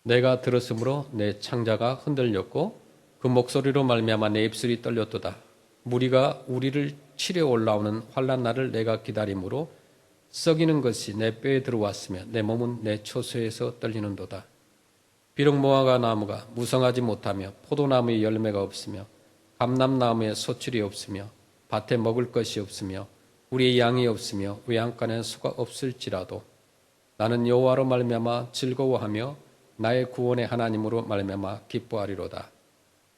내가 들었으므로 내 창자가 흔들렸고 그 목소리로 말미암아 내 입술이 떨렸도다. 무리가 우리를 치려 올라오는 환난 날을 내가 기다림으로 썩이는 것이 내 뼈에 들어왔으며 내 몸은 내 초소에서 떨리는도다. 비록 무화과 나무가 무성하지 못하며 포도나무에 열매가 없으며 감람나무에 소출이 없으며 밭에 먹을 것이 없으며 우리의 양이 없으며 외양간에 소가 없을지라도 나는 여호와로 말미암아 즐거워하며 나의 구원의 하나님으로 말미암아 기뻐하리로다.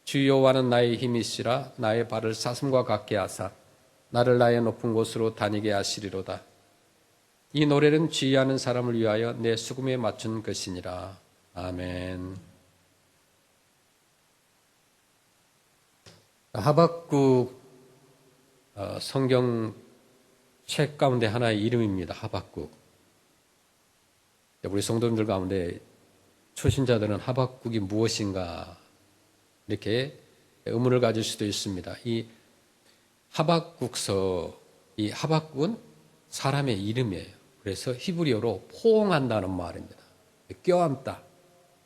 주 여호와는 나의 힘이시라. 나의 발을 사슴과 같게 하사 나를 나의 높은 곳으로 다니게 하시리로다. 이 노래는 지휘하는 사람을 위하여 내 수금에 맞춘 것이니라. 아멘. 하박국 성경 책 가운데 하나의 이름입니다. 하박국. 우리 성도님들 가운데 초신자들은 하박국이 무엇인가 이렇게 의문을 가질 수도 있습니다. 이 하박국서, 이 하박국은 사람의 이름이에요. 그래서 히브리어로 포옹한다는 말입니다. 껴안다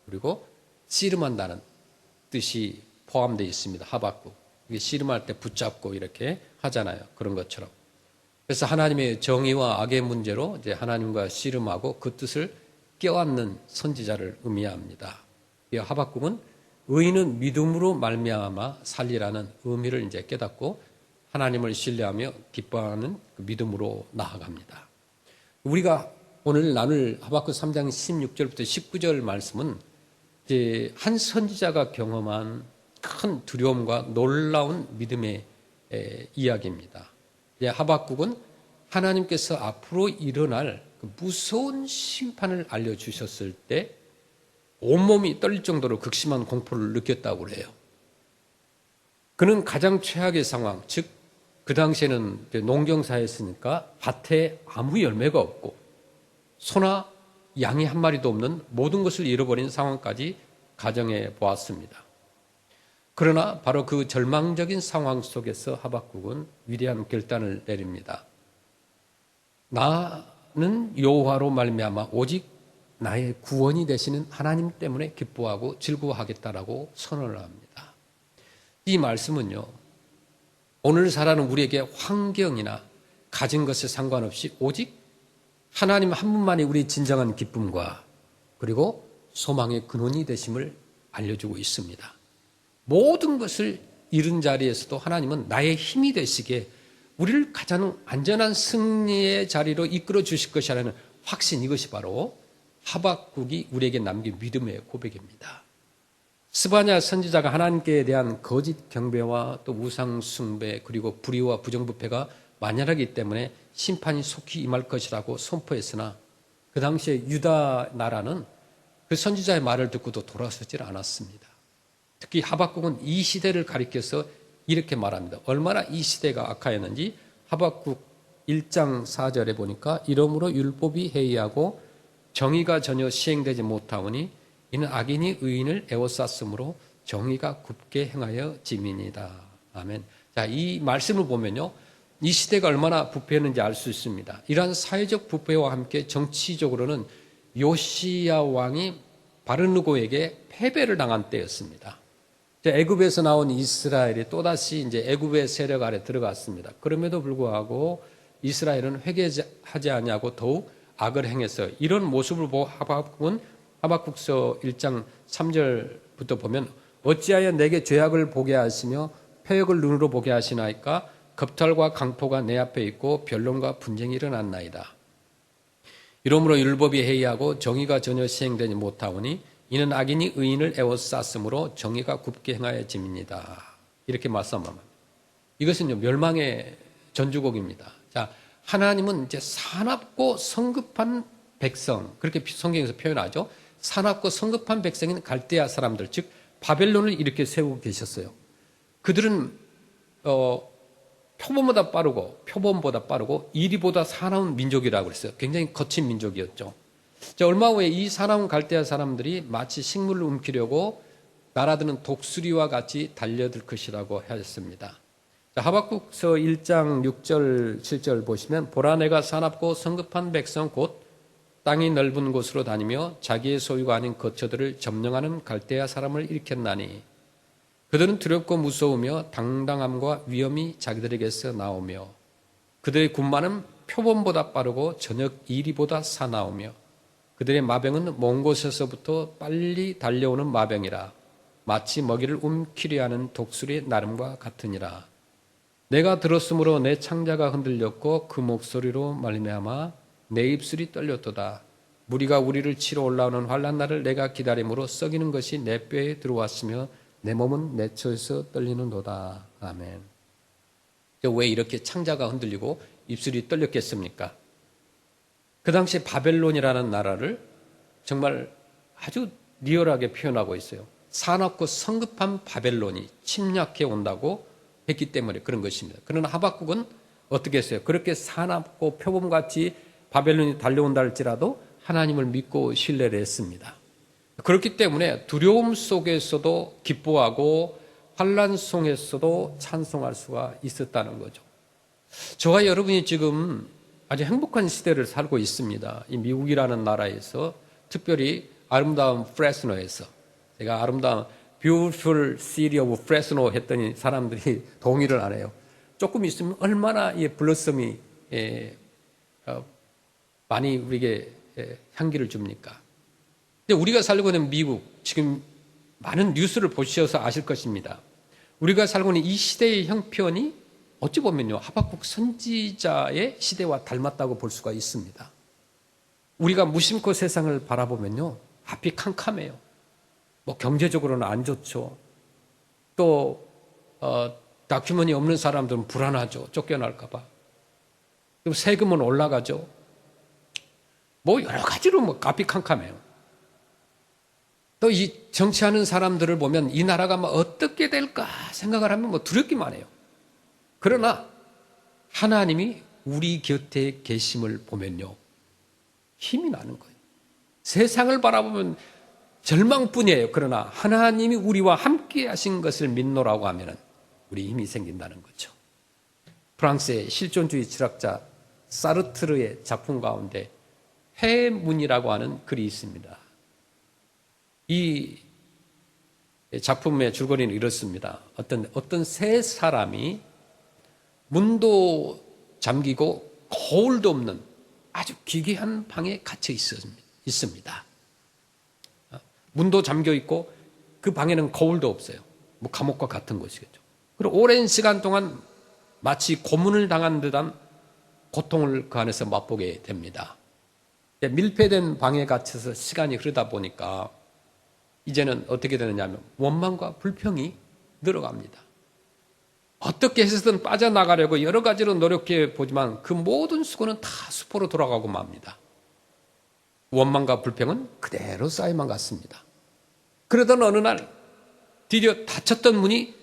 그리고 씨름한다는 뜻이 포함되어 있습니다. 하박국. 이게 씨름할 때 붙잡고 이렇게 하잖아요. 그런 것처럼. 그래서 하나님의 정의와 악의 문제로 이제 하나님과 씨름하고 그 뜻을 껴안는 선지자를 의미합니다. 이 하박국은 의인은 믿음으로 말미암아 살리라는 의미를 이제 깨닫고 하나님을 신뢰하며 기뻐하는 그 믿음으로 나아갑니다. 우리가 오늘 나눌 하박국 3장 16절부터 19절 말씀은 이제 한 선지자가 경험한 큰 두려움과 놀라운 믿음의 이야기입니다. 하박국은 하나님께서 앞으로 일어날 그 무서운 심판을 알려주셨을 때 온몸이 떨릴 정도로 극심한 공포를 느꼈다고 그래요. 그는 가장 최악의 상황, 즉 그 당시에는 농경사였으니까 밭에 아무 열매가 없고 소나 양이 한 마리도 없는 모든 것을 잃어버린 상황까지 가정해 보았습니다. 그러나 바로 그 절망적인 상황 속에서 하박국은 위대한 결단을 내립니다. 나는 여호와로 말미암아 오직 나의 구원이 되시는 하나님 때문에 기뻐하고 즐거워하겠다라고 선언을 합니다. 이 말씀은요, 오늘 살아가는 우리에게 환경이나 가진 것에 상관없이 오직 하나님 한 분만이 우리의 진정한 기쁨과 그리고 소망의 근원이 되심을 알려주고 있습니다. 모든 것을 잃은 자리에서도 하나님은 나의 힘이 되시기에 우리를 가장 안전한 승리의 자리로 이끌어 주실 것이라는 확신, 이것이 바로 하박국이 우리에게 남긴 믿음의 고백입니다. 스바냐 선지자가 하나님께 대한 거짓 경배와 또 우상 숭배 그리고 불의와 부정부패가 만연하기 때문에 심판이 속히 임할 것이라고 선포했으나 그 당시에 유다 나라는 그 선지자의 말을 듣고도 돌아서질 않았습니다. 특히 하박국은 이 시대를 가리켜서 이렇게 말합니다. 얼마나 이 시대가 악하였는지 하박국 1장 4절에 보니까 이러므로 율법이 해이하고 정의가 전혀 시행되지 못하오니 이는 악인이 의인을 에워쌌으므로 정의가 굽게 행하여 짐이니이다. 아멘. 자, 이 말씀을 보면요, 이 시대가 얼마나 부패했는지 알 수 있습니다. 이러한 사회적 부패와 함께 정치적으로는 요시야 왕이 바르느고에게 패배를 당한 때였습니다. 애굽에서 나온 이스라엘이 또다시 이제 애굽의 세력 아래 들어갔습니다. 그럼에도 불구하고 이스라엘은 회개하지 아니하고 더욱 악을 행했어요. 이런 모습을 보고 하박국서 1장 3절부터 보면 어찌하여 내게 죄악을 보게 하시며 패역을 눈으로 보게 하시나이까 겁탈과 강포가 내 앞에 있고 변론과 분쟁이 일어났나이다. 이러므로 율법이 해이하고 정의가 전혀 시행되지 못하오니 이는 악인이 의인을 에워쌌으므로 정의가 굽게 행하여 짐입니다. 이렇게 말씀합니다. 이것은 멸망의 전주곡입니다. 자, 하나님은 이제 사납고 성급한 백성, 그렇게 성경에서 표현하죠. 사납고 성급한 백성인 갈대아 사람들, 즉 바벨론을 이렇게 세우고 계셨어요. 그들은 표범보다 빠르고 이리보다 사나운 민족이라고 그랬어요. 굉장히 거친 민족이었죠. 얼마 후에 이 사나운 갈대아 사람들이 마치 식물을 움키려고 날아드는 독수리와 같이 달려들 것이라고 하였습니다. 하박국서 1장 6절 7절 보시면 보라 내가 사납고 성급한 백성 곧 땅이 넓은 곳으로 다니며 자기의 소유가 아닌 거처들을 점령하는 갈대아 사람을 일으켰나니 그들은 두렵고 무서우며 당당함과 위엄이 자기들에게서 나오며 그들의 군마는 표범보다 빠르고 저녁 이리보다 사나우며 그들의 마병은 먼 곳에서부터 빨리 달려오는 마병이라 마치 먹이를 움키려 하는 독수리의 나름과 같으니라. 내가 들었으므로 내 창자가 흔들렸고 그 목소리로 말미암아 내 입술이 떨렸도다. 무리가 우리를 치러 올라오는 환난 날을 내가 기다림으로 썩이는 것이 내 뼈에 들어왔으며 내 몸은 내 처에서 떨리는도다. 아멘. 왜 이렇게 창자가 흔들리고 입술이 떨렸겠습니까? 그 당시 바벨론이라는 나라를 정말 아주 리얼하게 표현하고 있어요. 사납고 성급한 바벨론이 침략해 온다고 했기 때문에 그런 것입니다. 그러나 하박국은 어떻게 했어요? 그렇게 사납고 표범같이 바벨론이 달려온다 할지라도 하나님을 믿고 신뢰를 했습니다. 그렇기 때문에 두려움 속에서도 기뻐하고 환난 속에서도 찬송할 수가 있었다는 거죠. 저와 여러분이 지금 아주 행복한 시대를 살고 있습니다. 이 미국이라는 나라에서 특별히 아름다운 프레스노에서 제가 아름다운 Beautiful City of Fresno 했더니 사람들이 동의를 안 해요. 조금 있으면 얼마나 이 블러썸이 많이 우리에게 향기를 줍니까? 근데 우리가 살고 있는 미국, 지금 많은 뉴스를 보셔서 아실 것입니다. 우리가 살고 있는 이 시대의 형편이 어찌 보면요, 하박국 선지자의 시대와 닮았다고 볼 수가 있습니다. 우리가 무심코 세상을 바라보면요, 앞이 캄캄해요. 뭐 경제적으로는 안 좋죠. 또 다큐멘이 없는 사람들은 불안하죠. 쫓겨날까 봐. 그리고 세금은 올라가죠. 뭐 여러 가지로 뭐 앞이 캄캄해요. 또 이 정치하는 사람들을 보면 이 나라가 뭐 어떻게 될까 생각을 하면 뭐 두렵기만 해요. 그러나 하나님이 우리 곁에 계심을 보면요, 힘이 나는 거예요. 세상을 바라보면 절망뿐이에요. 그러나 하나님이 우리와 함께 하신 것을 믿노라고 하면 우리 힘이 생긴다는 거죠. 프랑스의 실존주의 철학자 사르트르의 작품 가운데 해문이라고 하는 글이 있습니다. 이 작품의 줄거리는 이렇습니다. 어떤 세 사람이 문도 잠기고 거울도 없는 아주 기괴한 방에 갇혀 있습니다. 문도 잠겨 있고 그 방에는 거울도 없어요. 뭐 감옥과 같은 것이겠죠. 그리고 오랜 시간 동안 마치 고문을 당한 듯한 고통을 그 안에서 맛보게 됩니다. 밀폐된 방에 갇혀서 시간이 흐르다 보니까 이제는 어떻게 되느냐 하면 원망과 불평이 늘어갑니다. 어떻게 해서든 빠져나가려고 여러 가지로 노력해 보지만 그 모든 수고는 다 수포로 돌아가고 맙니다. 원망과 불평은 그대로 쌓여만 갔습니다. 그러던 어느 날 드디어 닫혔던 문이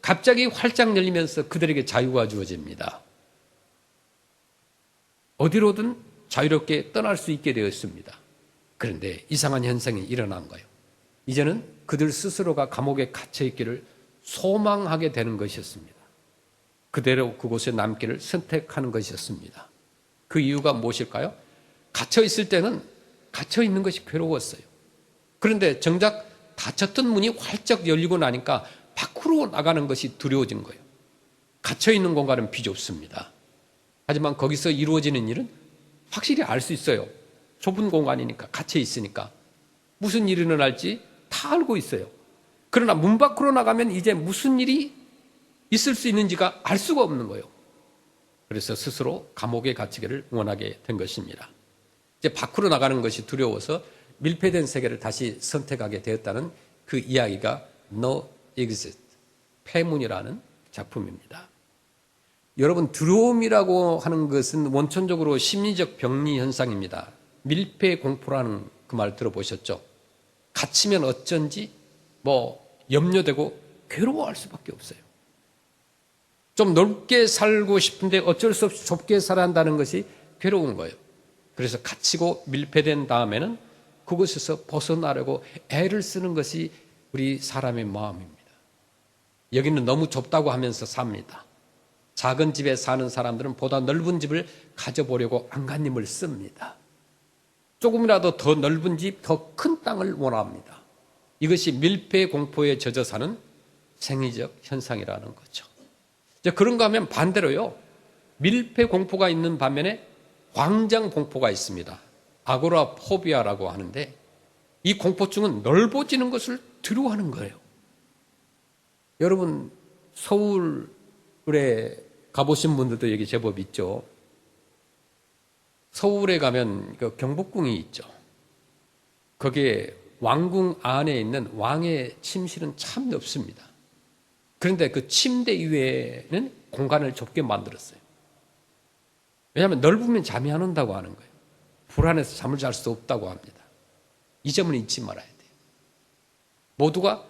갑자기 활짝 열리면서 그들에게 자유가 주어집니다. 어디로든 자유롭게 떠날 수 있게 되었습니다. 그런데 이상한 현상이 일어난 거예요. 이제는 그들 스스로가 감옥에 갇혀 있기를 소망하게 되는 것이었습니다. 그대로 그곳에 남기를 선택하는 것이었습니다. 그 이유가 무엇일까요? 갇혀 있을 때는 갇혀 있는 것이 괴로웠어요. 그런데 정작 닫혔던 문이 활짝 열리고 나니까 밖으로 나가는 것이 두려워진 거예요. 갇혀 있는 공간은 비좁습니다. 하지만 거기서 이루어지는 일은 확실히 알 수 있어요. 좁은 공간이니까, 갇혀 있으니까. 무슨 일이 일어날지 다 알고 있어요. 그러나 문 밖으로 나가면 이제 무슨 일이 있을 수 있는지가 알 수가 없는 거예요. 그래서 스스로 감옥에 갇히기를 원하게 된 것입니다. 이제 밖으로 나가는 것이 두려워서 밀폐된 세계를 다시 선택하게 되었다는 그 이야기가 No Exit, 폐문이라는 작품입니다. 여러분, 두려움이라고 하는 것은 원천적으로 심리적 병리 현상입니다. 밀폐 공포라는 그 말 들어보셨죠? 갇히면 어쩐지 염려되고 괴로워할 수밖에 없어요. 좀 넓게 살고 싶은데 어쩔 수 없이 좁게 살아야 한다는 것이 괴로운 거예요. 그래서 갇히고 밀폐된 다음에는 그곳에서 벗어나려고 애를 쓰는 것이 우리 사람의 마음입니다. 여기는 너무 좁다고 하면서 삽니다. 작은 집에 사는 사람들은 보다 넓은 집을 가져보려고 안간힘을 씁니다. 조금이라도 더 넓은 집, 더 큰 땅을 원합니다. 이것이 밀폐 공포에 젖어 사는 생리적 현상이라는 거죠. 이제 그런가 하면 반대로요. 밀폐 공포가 있는 반면에 광장 공포가 있습니다. 아고라포비아라고 하는데 이 공포증은 넓어지는 것을 두려워하는 거예요. 여러분 서울에 가보신 분들도 여기 제법 있죠. 서울에 가면 그 경복궁이 있죠. 거기에 왕궁 안에 있는 왕의 침실은 참 넓습니다. 그런데 그 침대 이외에는 공간을 좁게 만들었어요. 왜냐하면 넓으면 잠이 안 온다고 하는 거예요. 불안해서 잠을 잘 수 없다고 합니다. 이 점은 잊지 말아야 돼요. 모두가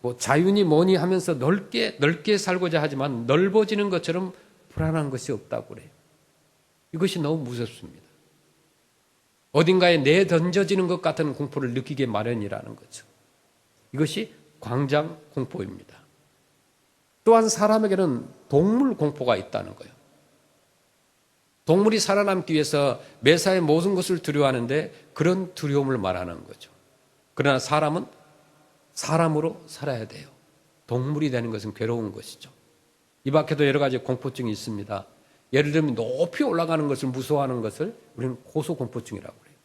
뭐 자유니 뭐니 하면서 넓게 살고자 하지만 넓어지는 것처럼 불안한 것이 없다고 그래요. 이것이 너무 무섭습니다. 어딘가에 내던져지는 것 같은 공포를 느끼게 마련이라는 거죠. 이것이 광장 공포입니다. 또한 사람에게는 동물 공포가 있다는 거예요. 동물이 살아남기 위해서 매사에 모든 것을 두려워하는데 그런 두려움을 말하는 거죠. 그러나 사람은 사람으로 살아야 돼요. 동물이 되는 것은 괴로운 것이죠. 이 밖에도 여러 가지 공포증이 있습니다. 예를 들면 높이 올라가는 것을 무서워하는 것을 우리는 고소공포증이라고 그래요.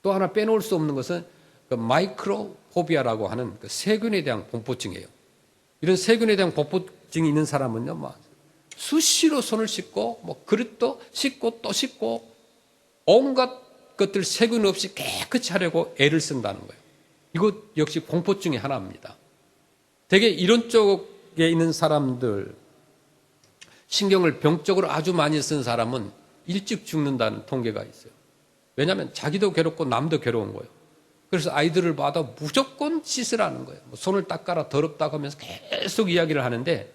또 하나 빼놓을 수 없는 것은 그 마이크로포비아라고 하는 그 세균에 대한 공포증이에요. 이런 세균에 대한 공포증이 있는 사람은요, 수시로 손을 씻고, 그릇도 씻고 또 씻고, 온갖 것들 세균 없이 깨끗이 하려고 애를 쓴다는 거예요. 이것 역시 공포증의 하나입니다. 되게 이런 쪽에 있는 사람들, 신경을 병적으로 아주 많이 쓴 사람은 일찍 죽는다는 통계가 있어요. 왜냐하면 자기도 괴롭고 남도 괴로운 거예요. 그래서 아이들을 봐도 무조건 씻으라는 거예요. 손을 닦아라 더럽다고 하면서 계속 이야기를 하는데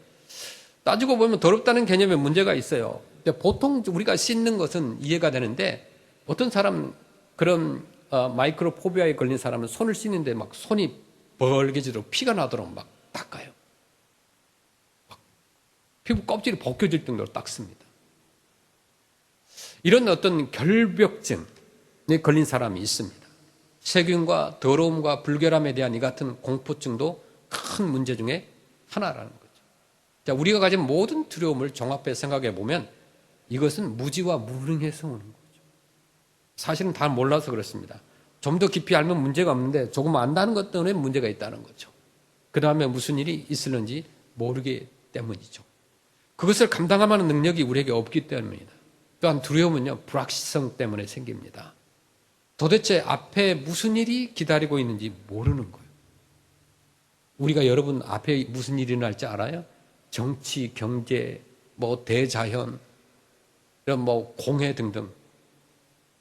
따지고 보면 더럽다는 개념에 문제가 있어요. 근데 보통 우리가 씻는 것은 이해가 되는데 어떤 사람 그런 마이크로포비아에 걸린 사람은 손을 씻는데 막 손이 벌게지도록 피가 나도록 막 닦아요. 막 피부 껍질이 벗겨질 정도로 닦습니다. 이런 어떤 결벽증에 걸린 사람이 있습니다. 세균과 더러움과 불결함에 대한 이 같은 공포증도 큰 문제 중에 하나라는 거죠. 자, 우리가 가진 모든 두려움을 종합해 생각해 보면 이것은 무지와 무능해서 오는 거죠. 사실은 다 몰라서 그렇습니다. 좀 더 깊이 알면 문제가 없는데 조금 안다는 것 때문에 문제가 있다는 거죠. 그 다음에 무슨 일이 있을는지 모르기 때문이죠. 그것을 감당할 만한 능력이 우리에게 없기 때문입니다. 또한 두려움은요, 불확실성 때문에 생깁니다. 도대체 앞에 무슨 일이 기다리고 있는지 모르는 거예요. 우리가 여러분 앞에 무슨 일이 날지 알아요? 정치, 경제, 대자연, 이런 공해 등등.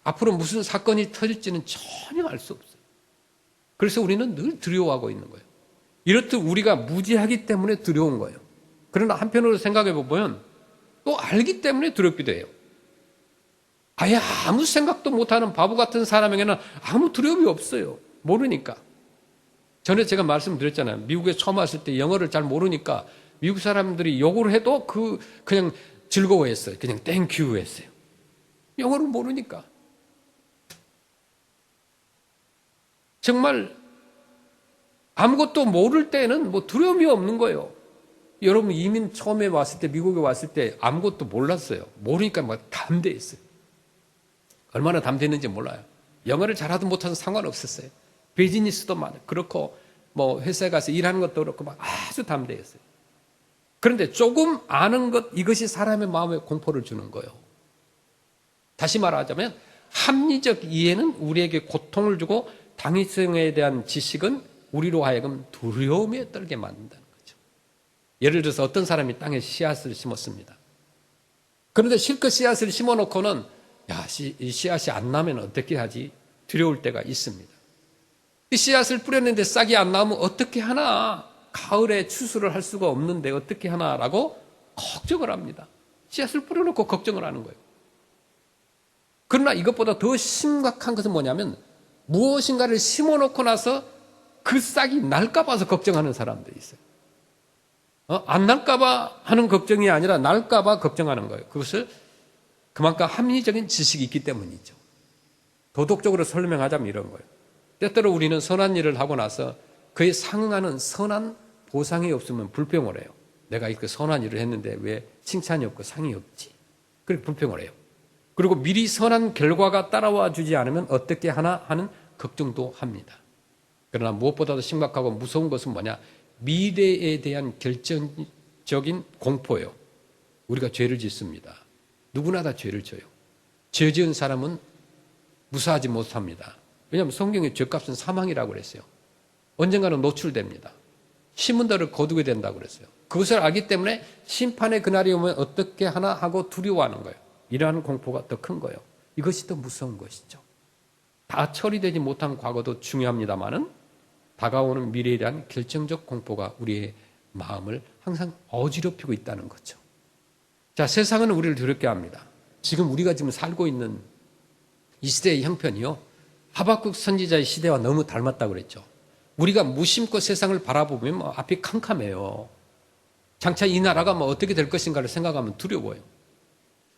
앞으로 무슨 사건이 터질지는 전혀 알 수 없어요. 그래서 우리는 늘 두려워하고 있는 거예요. 이렇듯 우리가 무지하기 때문에 두려운 거예요. 그러나 한편으로 생각해 보면 또 알기 때문에 두렵기도 해요. 아예 아무 생각도 못하는 바보 같은 사람에게는 아무 두려움이 없어요. 모르니까. 전에 제가 말씀드렸잖아요. 미국에 처음 왔을 때 영어를 잘 모르니까 미국 사람들이 욕을 해도 그냥 즐거워했어요. 그냥 땡큐 했어요. 영어를 모르니까. 정말 아무것도 모를 때는 두려움이 없는 거예요. 여러분 이민 처음에 왔을 때 미국에 왔을 때 아무것도 몰랐어요. 모르니까 담대했어요. 얼마나 담대했는지 몰라요. 영어를 잘하든 못하든 상관없었어요. 비즈니스도 그렇고 회사에 가서 일하는 것도 그렇고 아주 담대했어요. 그런데 조금 아는 것 이것이 사람의 마음에 공포를 주는 거예요. 다시 말하자면 합리적 이해는 우리에게 고통을 주고 당위성에 대한 지식은 우리로 하여금 두려움에 떨게 만든다는 거죠. 예를 들어서 어떤 사람이 땅에 씨앗을 심었습니다. 그런데 실컷 씨앗을 심어놓고는 이 씨앗이 안 나면 어떻게 하지? 두려울 때가 있습니다. 이 씨앗을 뿌렸는데 싹이 안 나오면 어떻게 하나? 가을에 추수를 할 수가 없는데 어떻게 하나라고 걱정을 합니다. 씨앗을 뿌려놓고 걱정을 하는 거예요. 그러나 이것보다 더 심각한 것은 뭐냐면 무엇인가를 심어놓고 나서 그 싹이 날까 봐서 걱정하는 사람들이 있어요. 안 날까 봐 하는 걱정이 아니라 날까 봐 걱정하는 거예요. 그것을 그만큼 합리적인 지식이 있기 때문이죠. 도덕적으로 설명하자면 이런 거예요. 때때로 우리는 선한 일을 하고 나서 그에 상응하는 선한 보상이 없으면 불평을 해요. 내가 이렇게 선한 일을 했는데 왜 칭찬이 없고 상이 없지? 그렇게 불평을 해요. 그리고 미리 선한 결과가 따라와 주지 않으면 어떻게 하나 하는 걱정도 합니다. 그러나 무엇보다도 심각하고 무서운 것은 뭐냐? 미래에 대한 결정적인 공포예요. 우리가 죄를 짓습니다. 누구나 다 죄를 져요. 죄 지은 사람은 무사하지 못합니다. 왜냐하면 성경에 죄값은 사망이라고 그랬어요. 언젠가는 노출됩니다. 시문들을 거두게 된다고 그랬어요. 그것을 알기 때문에 심판의 그날이 오면 어떻게 하나 하고 두려워하는 거예요. 이러한 공포가 더 큰 거예요. 이것이 더 무서운 것이죠. 다 처리되지 못한 과거도 중요합니다만은 다가오는 미래에 대한 결정적 공포가 우리의 마음을 항상 어지럽히고 있다는 거죠. 자, 세상은 우리를 두렵게 합니다. 지금 우리가 지금 살고 있는 이 시대의 형편이요, 하박국 선지자의 시대와 너무 닮았다고 그랬죠. 우리가 무심코 세상을 바라보면 앞이 캄캄해요. 장차 이 나라가 어떻게 될 것인가를 생각하면 두려워요.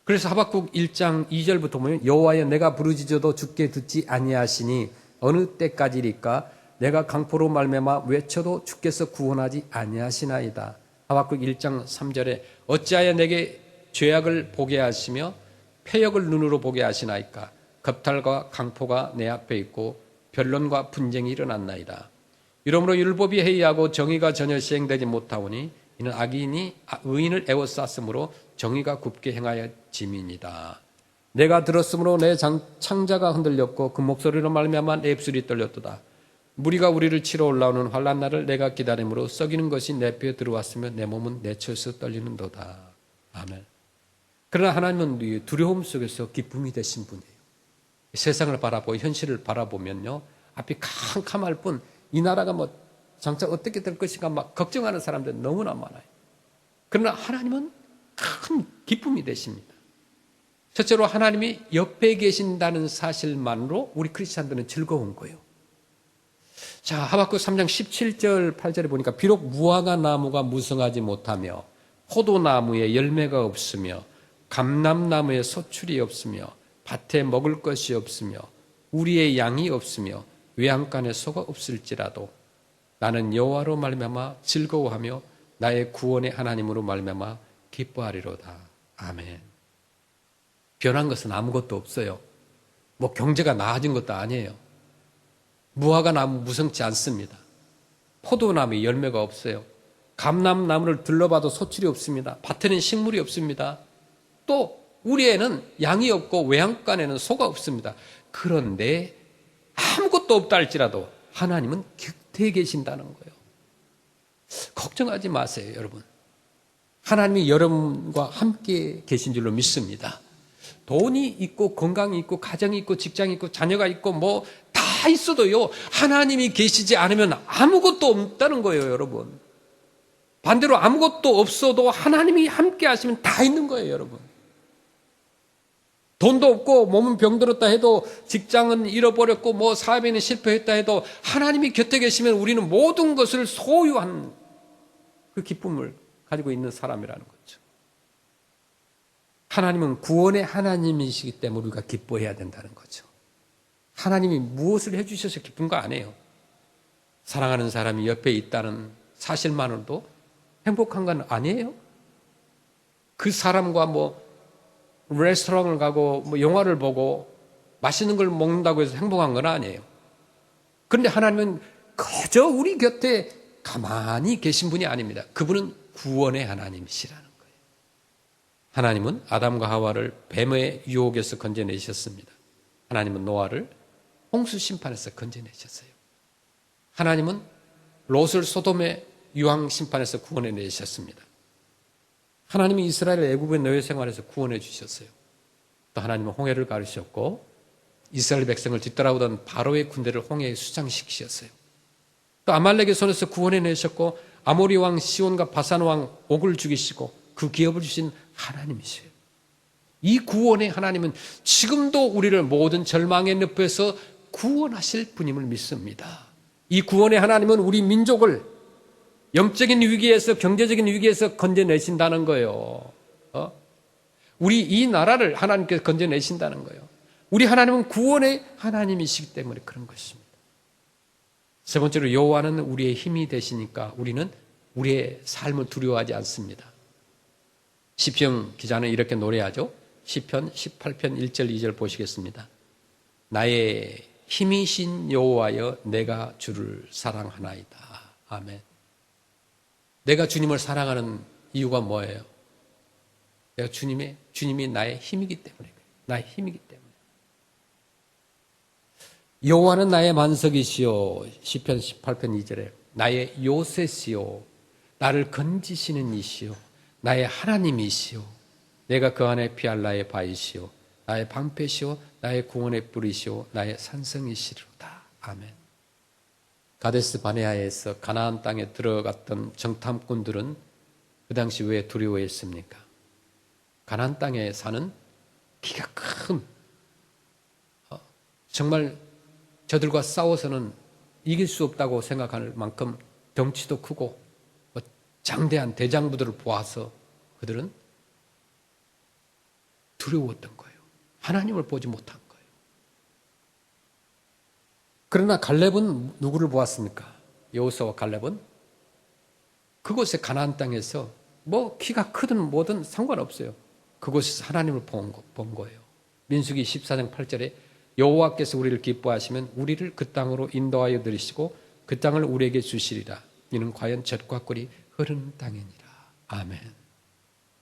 그래서 하박국 1장 2절부터 보면 여호와여 내가 부르짖어도 주께 듣지 아니하시니 어느 때까지리까 내가 강포로 말미암아 외쳐도 주께서 구원하지 아니하시나이다. 하박국 1장 3절에 어찌하여 내게 죄악을 보게 하시며 패역을 눈으로 보게 하시나이까. 겁탈과 강포가 내 앞에 있고 변론과 분쟁이 일어났나이다. 이러므로 율법이 해이하고 정의가 전혀 시행되지 못하오니 이는 악인이 의인을 애워쌌으므로 정의가 굽게 행하여 짐이니이다. 내가 들었으므로 내 창자가 흔들렸고 그 목소리로 말미암아 내 입술이 떨렸도다. 무리가 우리를 치러 올라오는 환난 날을 내가 기다림으로 썩이는 것이 내 뼈에 들어왔으며 내 몸은 내쳐서 떨리는도다. 아멘. 그러나 하나님은 두려움 속에서 기쁨이 되신 분이에요. 세상을 바라보고 현실을 바라보면요, 앞이 캄캄할 뿐 이 나라가 장차 어떻게 될 것인가 막 걱정하는 사람들 너무나 많아요. 그러나 하나님은 큰 기쁨이 되십니다. 첫째로 하나님이 옆에 계신다는 사실만으로 우리 크리스찬들은 즐거운 거예요. 자, 하박국 3장 17절 8절에 보니까 비록 무화과 나무가 무성하지 못하며 포도나무에 열매가 없으며 감람나무에 소출이 없으며 밭에 먹을 것이 없으며 우리의 양이 없으며 외양간에 소가 없을지라도 나는 여호와로 말미암아 즐거워하며 나의 구원의 하나님으로 말미암아 기뻐하리로다. 아멘. 변한 것은 아무것도 없어요. 경제가 나아진 것도 아니에요. 무화과 나무 무성치 않습니다. 포도나무에 열매가 없어요. 감람나무를 둘러봐도 소출이 없습니다. 밭에는 식물이 없습니다. 또 우리에는 양이 없고 외양간에는 소가 없습니다. 그런데 아무것도 없다 할지라도 하나님은 곁에 계신다는 거예요. 걱정하지 마세요, 여러분. 하나님이 여러분과 함께 계신 줄로 믿습니다. 돈이 있고 건강이 있고 가정이 있고 직장이 있고 자녀가 있고 다 있어도요, 하나님이 계시지 않으면 아무것도 없다는 거예요, 여러분. 반대로 아무것도 없어도 하나님이 함께 하시면 다 있는 거예요, 여러분. 돈도 없고 몸은 병들었다 해도 직장은 잃어버렸고 사업에는 실패했다 해도 하나님이 곁에 계시면 우리는 모든 것을 소유한 그 기쁨을 가지고 있는 사람이라는 거죠. 하나님은 구원의 하나님이시기 때문에 우리가 기뻐해야 된다는 거죠. 하나님이 무엇을 해주셔서 기쁜 거 아니에요. 사랑하는 사람이 옆에 있다는 사실만으로도 행복한 건 아니에요. 그 사람과 레스토랑을 가고 영화를 보고 맛있는 걸 먹는다고 해서 행복한 건 아니에요. 그런데 하나님은 그저 우리 곁에 가만히 계신 분이 아닙니다. 그분은 구원의 하나님이시라는 거예요. 하나님은 아담과 하와를 뱀의 유혹에서 건져내셨습니다. 하나님은 노아를 홍수 심판에서 건져내셨어요. 하나님은 롯을 소돔의 유황 심판에서 구원해내셨습니다. 하나님이 이스라엘을 애굽의 노예 생활에서 구원해 주셨어요. 또 하나님은 홍해를 가르셨고 이스라엘 백성을 뒤따라오던 바로의 군대를 홍해에 수장시키셨어요. 또 아말렉의 손에서 구원해내셨고 아모리 왕 시온과 바산 왕 옥을 죽이시고 그 기업을 주신 하나님이세요. 이 구원의 하나님은 지금도 우리를 모든 절망의 늪에서 구원하실 분임을 믿습니다. 이 구원의 하나님은 우리 민족을 영적인 위기에서 경제적인 위기에서 건져내신다는 거예요. 우리 이 나라를 하나님께서 건져내신다는 거예요. 우리 하나님은 구원의 하나님이시기 때문에 그런 것입니다. 세 번째로 여호와는 우리의 힘이 되시니까 우리는 우리의 삶을 두려워하지 않습니다. 시편 기자는 이렇게 노래하죠. 시편 18편 1절 2절 보시겠습니다. 나의 힘이신 여호와여 내가 주를 사랑하나이다. 아멘. 내가 주님을 사랑하는 이유가 뭐예요? 내가 주님이 나의 힘이기 때문에, 나의 힘이기 때문에. 여호와는 나의 만석이시요. 시편 18편 2절에 나의 요새시요. 나를 건지시는 이시요. 나의 하나님이시요. 내가 그 안에 피할 나의 바위시요. 나의 방패시요. 나의 구원의 뿌리시요. 나의 산성이시로다. 아멘. 가데스 바네아에서 가나안 땅에 들어갔던 정탐꾼들은 그 당시 왜 두려워했습니까? 가나안 땅에 사는 키가 큰 정말 저들과 싸워서는 이길 수 없다고 생각할 만큼 덩치도 크고 장대한 대장부들을 보아서 그들은 두려웠던 거예요. 하나님을 보지 못한 거예요. 그러나 갈렙은 누구를 보았습니까? 여호수아와 갈렙은 그곳에 가나안 땅에서 뭐 키가 크든 뭐든 상관없어요. 그곳에서 하나님을 본 거예요. 민수기 14장 8절에 여호와께서 우리를 기뻐하시면 우리를 그 땅으로 인도하여 들이시고 그 땅을 우리에게 주시리라. 이는 과연 젖과 꿀이 흐르는 땅이니라. 아멘.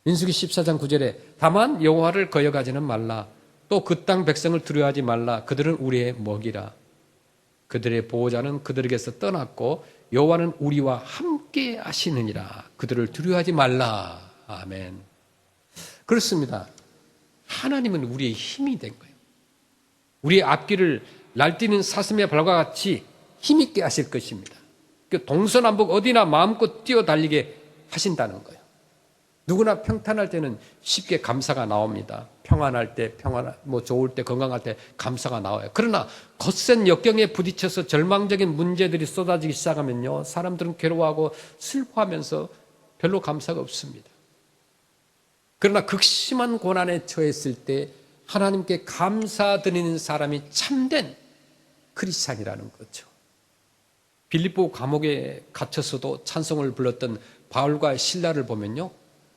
민수기 14장 9절에 다만 여호와를 거역하지는 말라. 또 그 땅 백성을 두려워하지 말라. 그들은 우리의 먹이라. 그들의 보호자는 그들에게서 떠났고 여호와는 우리와 함께 하시느니라. 그들을 두려워하지 말라. 아멘. 그렇습니다. 하나님은 우리의 힘이 된 거예요. 우리의 앞길을 날뛰는 사슴의 발과 같이 힘있게 하실 것입니다. 동서남북 어디나 마음껏 뛰어달리게 하신다는 거예요. 누구나 평탄할 때는 쉽게 감사가 나옵니다. 평안할 때, 좋을 때, 건강할 때 감사가 나와요. 그러나 거센 역경에 부딪혀서 절망적인 문제들이 쏟아지기 시작하면요, 사람들은 괴로워하고 슬퍼하면서 별로 감사가 없습니다. 그러나 극심한 고난에 처했을 때 하나님께 감사드리는 사람이 참된 크리스찬이라는 거죠. 빌립보 감옥에 갇혀서도 찬송을 불렀던 바울과 실라를 보면요,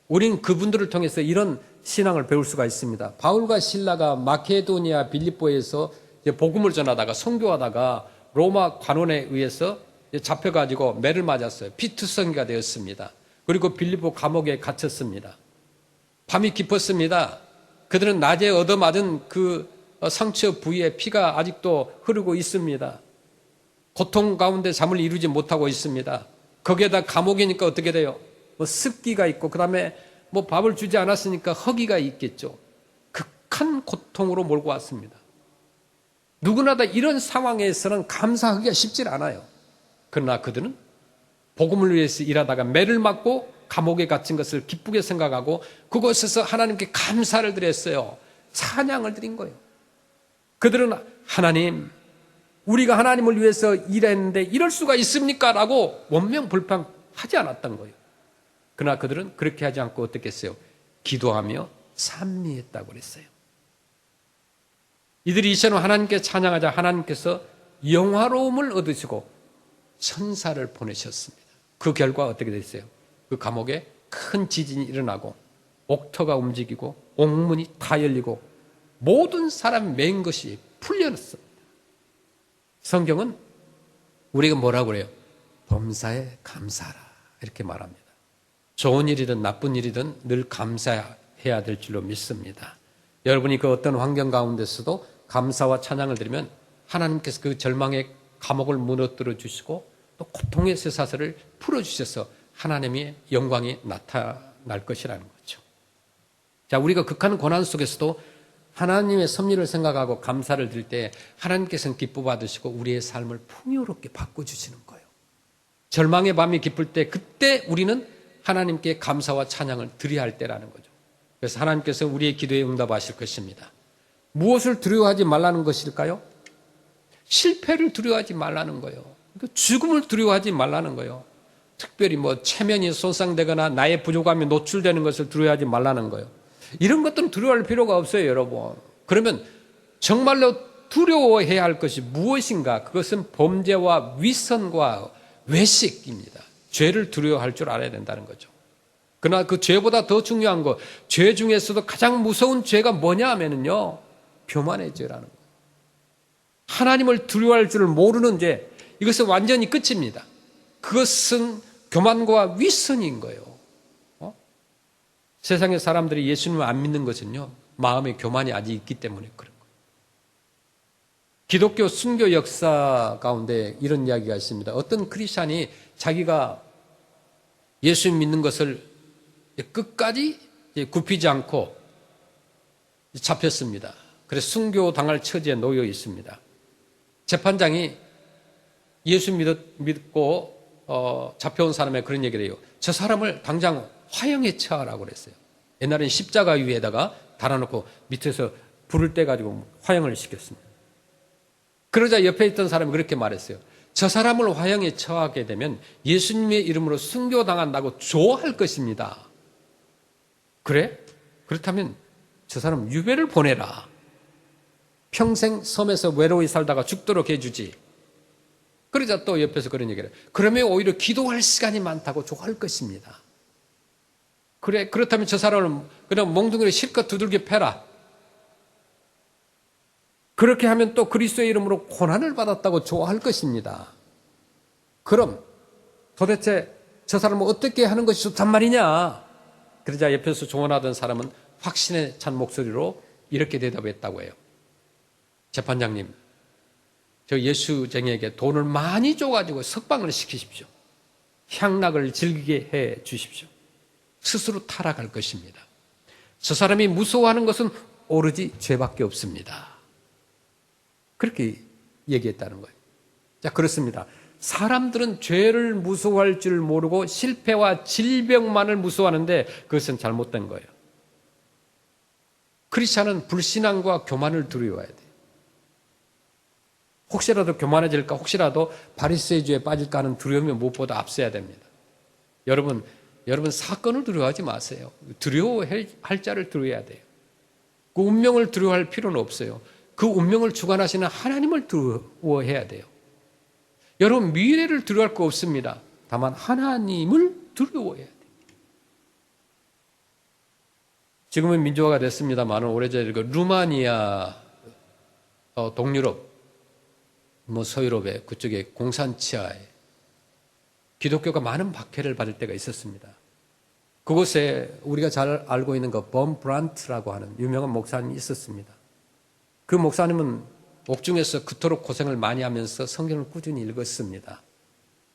우리는 그분들을 통해서 이런 신앙을 배울 수가 있습니다. 바울과 실라가 마케도니아 빌립보에서 복음을 전하다가 선교하다가 로마 관원에 의해서 잡혀가지고 매를 맞았어요. 피투성이가 되었습니다. 그리고 빌립보 감옥에 갇혔습니다. 밤이 깊었습니다. 그들은 낮에 얻어맞은 그 상처 부위에 피가 아직도 흐르고 있습니다. 고통 가운데 잠을 이루지 못하고 있습니다. 거기에다 감옥이니까 어떻게 돼요? 습기가 있고 그 다음에 밥을 주지 않았으니까 허기가 있겠죠. 극한 고통으로 몰고 왔습니다. 누구나 다 이런 상황에서는 감사하기가 쉽지 않아요. 그러나 그들은 복음을 위해서 일하다가 매를 맞고 감옥에 갇힌 것을 기쁘게 생각하고 그곳에서 하나님께 감사를 드렸어요. 찬양을 드린 거예요. 그들은 하나님, 우리가 하나님을 위해서 일했는데 이럴 수가 있습니까? 라고 원명불평하지 않았던 거예요. 그러나 그들은 그렇게 하지 않고 어떻게 했어요? 기도하며 찬미했다고 그랬어요. 이들이 이처럼 하나님께 찬양하자 하나님께서 영화로움을 얻으시고 천사를 보내셨습니다. 그 결과 어떻게 됐어요? 그 감옥에 큰 지진이 일어나고 옥터가 움직이고 옥문이 다 열리고 모든 사람이 맨 것이 풀렸습니다. 성경은 우리가 뭐라고 그래요? 범사에 감사하라 이렇게 말합니다. 좋은 일이든 나쁜 일이든 늘 감사해야 될 줄로 믿습니다. 여러분이 그 어떤 환경 가운데서도 감사와 찬양을 드리면 하나님께서 그 절망의 감옥을 무너뜨려 주시고 또 고통의 쇠사슬을 풀어주셔서 하나님의 영광이 나타날 것이라는 거죠. 자, 우리가 극한 고난 속에서도 하나님의 섭리를 생각하고 감사를 드릴 때 하나님께서는 기뻐 받으시고 우리의 삶을 풍요롭게 바꿔주시는 거예요. 절망의 밤이 깊을 때 그때 우리는 하나님께 감사와 찬양을 드려야 할 때라는 거죠. 그래서 하나님께서 우리의 기도에 응답하실 것입니다. 무엇을 두려워하지 말라는 것일까요? 실패를 두려워하지 말라는 거예요. 죽음을 두려워하지 말라는 거예요. 특별히 체면이 손상되거나 나의 부족함이 노출되는 것을 두려워하지 말라는 거예요. 이런 것들은 두려워할 필요가 없어요, 여러분. 그러면 정말로 두려워해야 할 것이 무엇인가? 그것은 범죄와 위선과 외식입니다. 죄를 두려워할 줄 알아야 된다는 거죠. 그러나 그 죄보다 더 중요한 거, 죄 중에서도 가장 무서운 죄가 뭐냐 하면요, 교만의 죄라는 거예요. 하나님을 두려워할 줄을 모르는 죄, 이것은 완전히 끝입니다. 그것은 교만과 위선인 거예요. 세상의 사람들이 예수님을 안 믿는 것은요, 마음의 교만이 아직 있기 때문에 그런 거예요. 기독교 순교 역사 가운데 이런 이야기가 있습니다. 어떤 크리스찬이 자기가 예수님 믿는 것을 끝까지 굽히지 않고 잡혔습니다. 그래서 순교 당할 처지에 놓여 있습니다. 재판장이 예수 믿고 잡혀온 사람에 그런 얘기를 해요. 저 사람을 당장 화형에 처하라고 그랬어요. 옛날에는 십자가 위에다가 달아놓고 밑에서 불을 떼가지고 화형을 시켰습니다. 그러자 옆에 있던 사람이 그렇게 말했어요. 저 사람을 화형에 처하게 되면 예수님의 이름으로 순교당한다고 좋아할 것입니다. 그래? 그렇다면 저 사람 유배를 보내라. 평생 섬에서 외로이 살다가 죽도록 해주지. 그러자 또 옆에서 그런 얘기를 해요. 그러면 오히려 기도할 시간이 많다고 좋아할 것입니다. 그래, 그렇다면 저 사람을 그냥 몽둥이로 실컷 두들겨 패라. 그렇게 하면 또 그리스도의 이름으로 고난을 받았다고 좋아할 것입니다. 그럼 도대체 저 사람을 어떻게 하는 것이 좋단 말이냐? 그러자 옆에서 조언하던 사람은 확신에 찬 목소리로 이렇게 대답했다고 해요. 재판장님, 저 예수쟁이에게 돈을 많이 줘가지고 석방을 시키십시오. 향락을 즐기게 해 주십시오. 스스로 타락할 것입니다. 저 사람이 무서워하는 것은 오로지 죄밖에 없습니다. 그렇게 얘기했다는 거예요. 자, 그렇습니다. 사람들은 죄를 무서워할 줄 모르고 실패와 질병만을 무서워하는데 그것은 잘못된 거예요. 크리스찬은 불신앙과 교만을 두려워해야 돼요. 혹시라도 교만해질까, 혹시라도 바리새인주의에 빠질까 하는 두려움이 무엇보다 앞서야 됩니다. 여러분 사건을 두려워하지 마세요. 두려워할 자를 두려워해야 돼요. 그 운명을 두려워할 필요는 없어요. 그 운명을 주관하시는 하나님을 두려워해야 돼요. 여러분 미래를 두려워할 거 없습니다. 다만 하나님을 두려워해야 돼요. 지금은 민주화가 됐습니다만 오래전에 그 루마니아, 동유럽, 서유럽의 그쪽에 공산치하에 기독교가 많은 박해를 받을 때가 있었습니다. 그곳에 우리가 잘 알고 있는 그 범 브란트라고 하는 유명한 목사님이 있었습니다. 그 목사님은 옥중에서 그토록 고생을 많이 하면서 성경을 꾸준히 읽었습니다.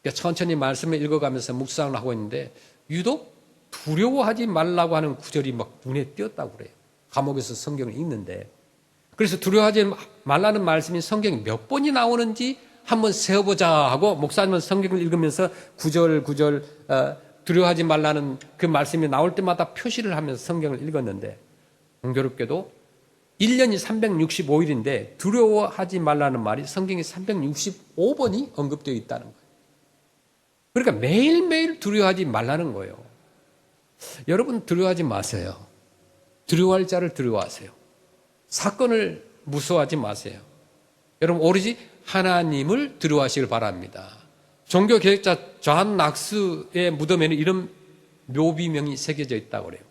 그러니까 천천히 말씀을 읽어가면서 묵상을 하고 있는데 유독 두려워하지 말라고 하는 구절이 막 눈에 띄었다고 그래요. 감옥에서 성경을 읽는데. 그래서 두려워하지 말라는 말씀이 성경에 몇 번이 나오는지 한번 세어보자 하고 목사님은 성경을 읽으면서 구절 두려워하지 말라는 그 말씀이 나올 때마다 표시를 하면서 성경을 읽었는데 공교롭게도 1년이 365일인데 두려워하지 말라는 말이 성경에 365번이 언급되어 있다는 거예요. 그러니까 매일매일 두려워하지 말라는 거예요. 여러분 두려워하지 마세요. 두려워할 자를 두려워하세요. 사건을 무서워하지 마세요. 여러분 오로지 하나님을 두려워하시길 바랍니다. 종교 개혁자 존 낙스의 무덤에는 이런 묘비명이 새겨져 있다고 그래요.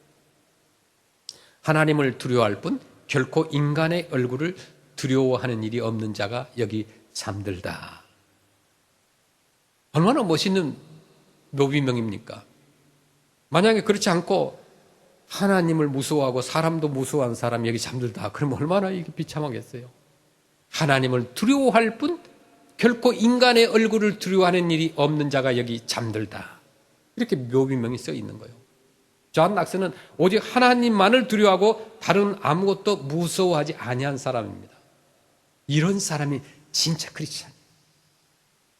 하나님을 두려워할 뿐 결코 인간의 얼굴을 두려워하는 일이 없는 자가 여기 잠들다. 얼마나 멋있는 묘비명입니까? 만약에 그렇지 않고 하나님을 무서워하고 사람도 무서워하는 사람이 여기 잠들다. 그럼 얼마나 이게 비참하겠어요. 하나님을 두려워할 뿐 결코 인간의 얼굴을 두려워하는 일이 없는 자가 여기 잠들다. 이렇게 묘비명이 써 있는 거예요. 존 낙스는 오직 하나님만을 두려워하고 다른 아무것도 무서워하지 아니한 사람입니다. 이런 사람이 진짜 크리스찬이에요.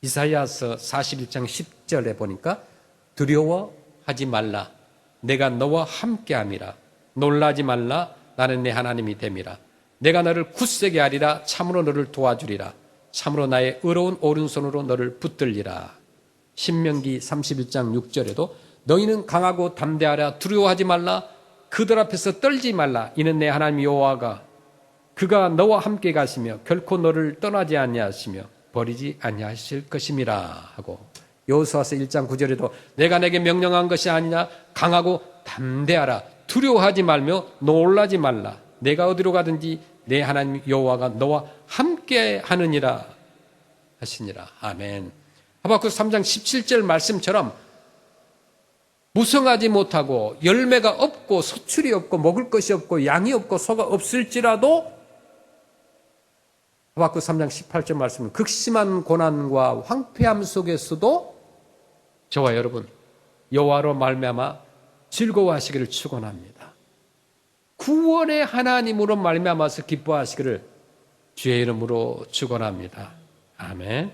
이사야서 41장 10절에 보니까 두려워하지 말라. 내가 너와 함께함이라. 놀라지 말라. 나는 내 하나님이 됨이라. 내가 너를 굳세게 하리라. 참으로 너를 도와주리라. 참으로 나의 의로운 오른손으로 너를 붙들리라. 신명기 31장 6절에도 너희는 강하고 담대하라. 두려워하지 말라. 그들 앞에서 떨지 말라. 이는 내 하나님 여호와가 그가 너와 함께 가시며 결코 너를 떠나지 아니하시며 버리지 아니하실 것임이라 하고, 여호수아서 1장 9절에도 내가 내게 명령한 것이 아니냐, 강하고 담대하라, 두려워하지 말며 놀라지 말라, 내가 어디로 가든지 내 하나님 여호와가 너와 함께 하느니라 하시니라. 아멘. 하박국 3장 17절 말씀처럼 무성하지 못하고 열매가 없고 소출이 없고 먹을 것이 없고 양이 없고 소가 없을지라도, 하박국 3장 18절 말씀은 극심한 고난과 황폐함 속에서도 저와 여러분 여호와로 말미암아 즐거워하시기를 축원합니다. 구원의 하나님으로 말미암아서 기뻐하시기를 주의 이름으로 축원합니다. 아멘.